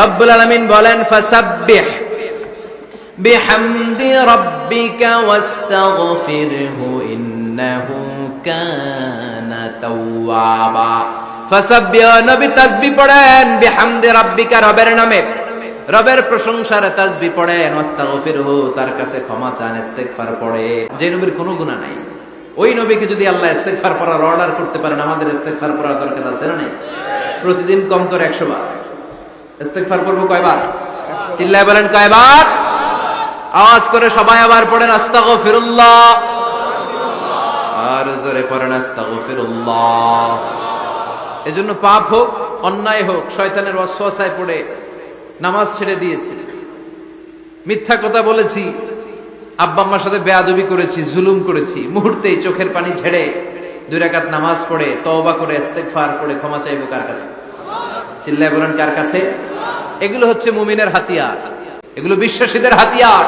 রব্বুল আলামিন বলেন ফাসাব্বিহ বিহামদি রাব্বিকা ওয়াস্তাগফিরহু ইন্নাহু কানা তাওয়াবা। ফাসাব্বিহ, নবী তাসবিহ পড়েন, বিহামদি রাব্বিকা, রবের নামে, রবের প্রশংসার তাসবিহ পড়েন, ওয়াস্তাগফিরহু, তার কাছে ক্ষমা চান, ইস্তেগফার পড়েন। যে নবীর কোনো গুনাহ নাই, ওই নবীকে যদি আল্লাহ ইস্তেগফার পড়ার অর্ডার করতে পারেন, আমাদের ইস্তেগফার পড়ার দরকার আছে না? নাই? প্রতিদিন কম করে 100 বার ইস্তেগফার করব। কয়বার? চিল্লায় বলেন কয়বার? আওয়াজ করে সবাই আবার পড়েন আস্তাগফিরুল্লাহ, আর জোরে পড়েন আস্তাগফিরুল্লাহ। এজন্য পাপ হোক, অন্যায় হোক, শয়তানের ওয়াসওয়াসায় পড়ে নামাজ ছেড়ে দিয়েছি, মিথ্যা কথা বলেছি, আব্বা আম্মার সাথে বেয়াদবি করেছি, জুলুম করেছি, মুহূর্তেই চোখের পানি ঝেড়ে 2 রাকাত নামাজ পড়ে তওবা করে ইস্তেগফার করে ক্ষমা চাইবো কার কাছে? চিল্লায় বলেন কার কাছে? এগুলো হচ্ছে মুমিনের হাতিয়ার, এগুলো বিশ্বাসীদের হাতিয়ার।